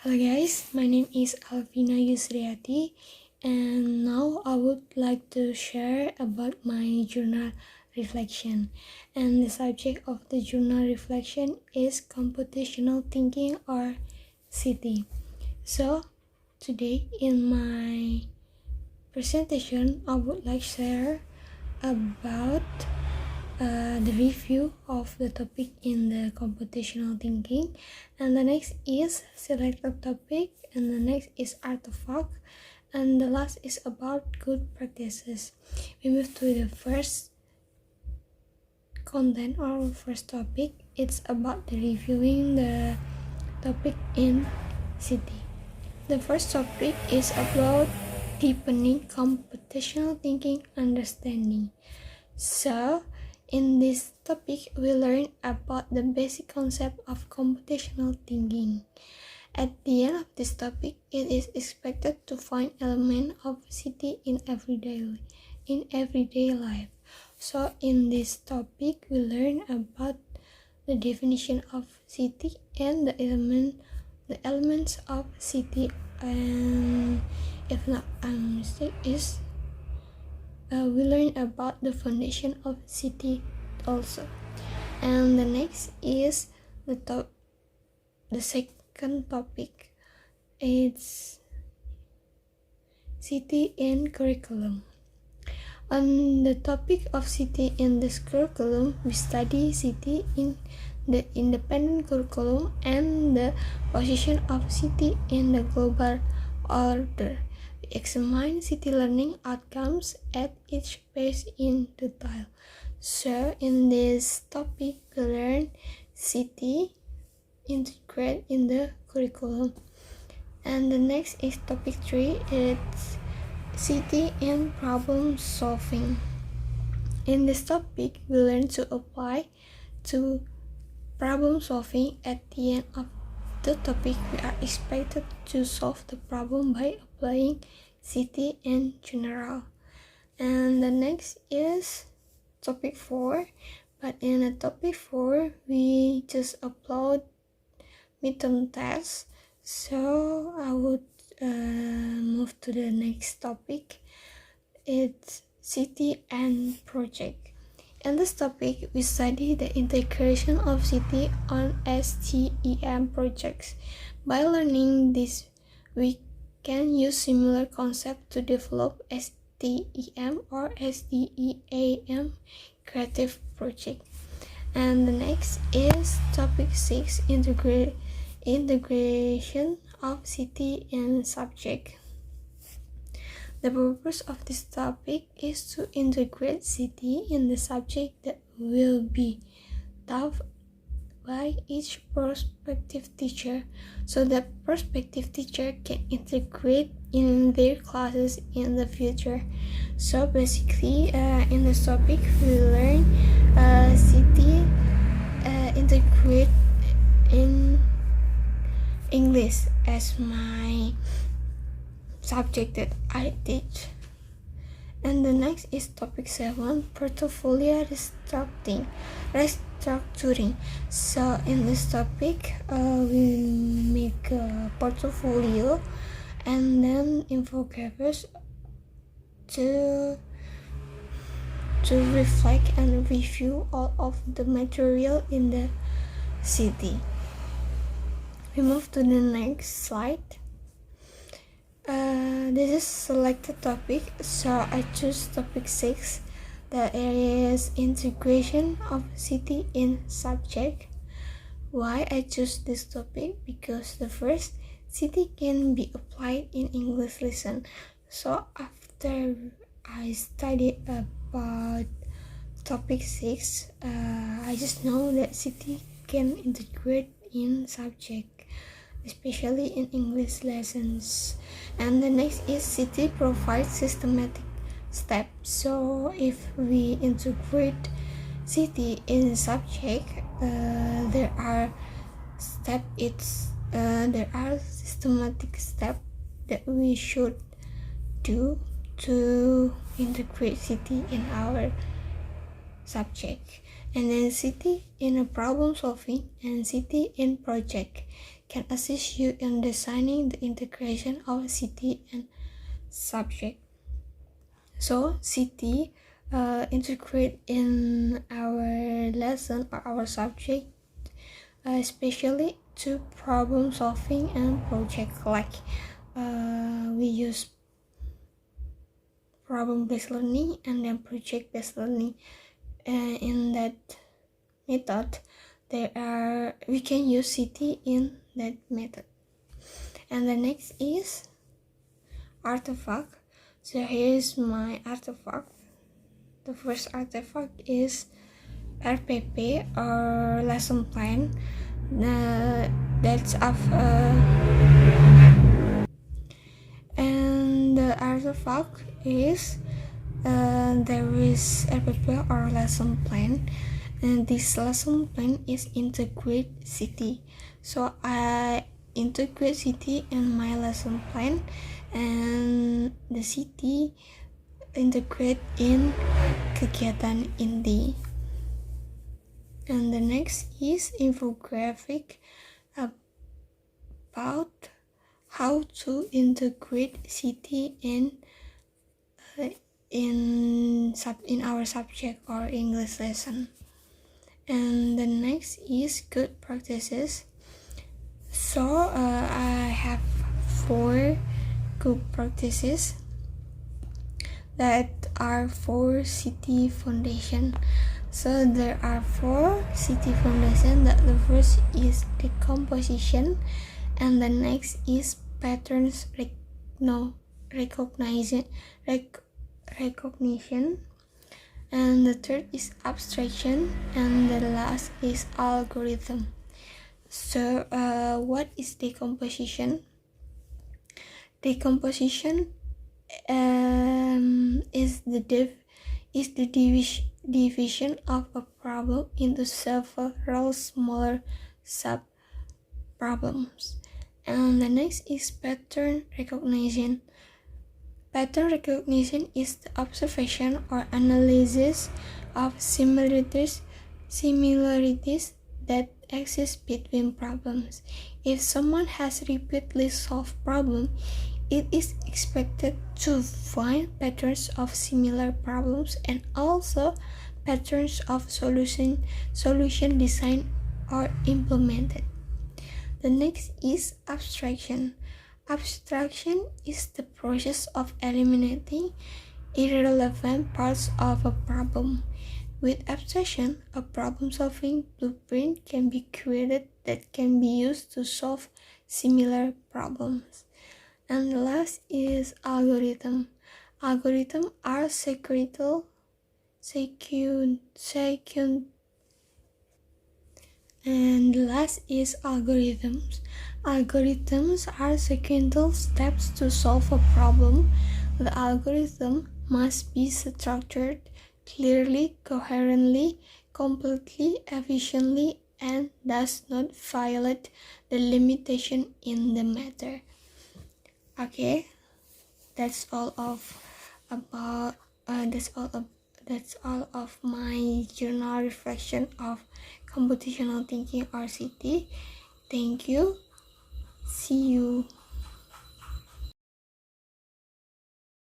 Hello guys, my name is Alfina Yusriati, and now I would like to share about my journal reflection. And the subject of the journal reflection is computational thinking or CT. So today in my presentation, I would like to share about the review of the topic in the computational thinking, and the next is selected topic, and the next is artifact, and the last is about good practices. We move to the first content or first topic. It's about the reviewing the topic in city. The first topic is about deepening computational thinking understanding. So in this topic, we learn about the basic concept of computational thinking. At the end of this topic, it is expected to find elements of city in everyday life. So in this topic, we learn about the definition of city and the elements of city, and if not I'm mistaken is we learn about the foundation of city also. And the next is the second topic. It's city in curriculum. On the topic of city in this curriculum, we study city in the independent curriculum and the position of city in the global order. Examine city learning outcomes at each phase in detail. So in this topic, we learn city integrate in the curriculum. And the next is topic 3. It's city in problem solving. In this topic, we learn to apply to problem solving. At the end of the topic, we are expected to solve the problem by applying city in general. And the next is topic 4. But in the topic 4, we just upload midterm tests. So I would move to the next topic. It's city and project. In this topic, we study the integration of city on STEM projects. By learning this, we can use similar concepts to develop STEM or STEAM creative project. And the next is topic 6, integration of city in subject. The purpose of this topic is to integrate city in the subject that will be taught by each prospective teacher, so that prospective teacher can integrate in their classes in the future. So basically, in this topic, we learn city integrate in English as my subject that I teach. And the next is topic 7, portfolio restructuring. So in this topic, we make a portfolio and then infographics to reflect and review all of the material in the city. We move to the next slide. This is selected topic, so I choose topic 6, that is integration of city in subject. Why I choose this topic? Because the first, city can be applied in English lesson. So after I studied about topic 6, I just know that city can integrate in subject, especially in English lessons. And the next is city provides systematic steps. So if we integrate city in subject, there are systematic steps that we should do to integrate city in our subject. And then city in a problem solving and city in project can assist you in designing the integration of CT and subject. So CT integrate in our lesson or our subject, especially to problem solving and project, like we use problem-based learning and then project-based learning. In that method, we can use CT in that method. And the next is artifact. So here's my artifact. The first artifact is RPP or lesson plan. That's of and the artifact is there is RPP or lesson plan, and this lesson plan is integrate CT. So I integrate CT in my lesson plan, and the CT integrate in kegiatan inti. And the next is infographic about how to integrate CT in our subject or English lesson. And the next is good practices. So I have 4 good practices that are for CT foundation. So there are 4 CT foundation. That the first is decomposition, and the next is patterns recognition, and the third is abstraction, and the last is algorithm. So what is decomposition? Decomposition is the division of a problem into several smaller sub-problems. And the next is pattern recognition. Pattern recognition is the observation or analysis of similarities that exist between problems. If someone has repeatedly solved problems, it is expected to find patterns of similar problems and also patterns of solution design or implemented. The next is abstraction. Abstraction is the process of eliminating irrelevant parts of a problem. With abstraction, a problem-solving blueprint can be created that can be used to solve similar problems. And the last is algorithm. Algorithms are and the last is algorithms. Algorithms are sequential steps to solve a problem. The algorithm must be structured clearly, coherently, completely, efficiently, and does not violate the limitation in the matter. Okay, that's all of my journal reflection of computational thinking or CT. Thank you. See you.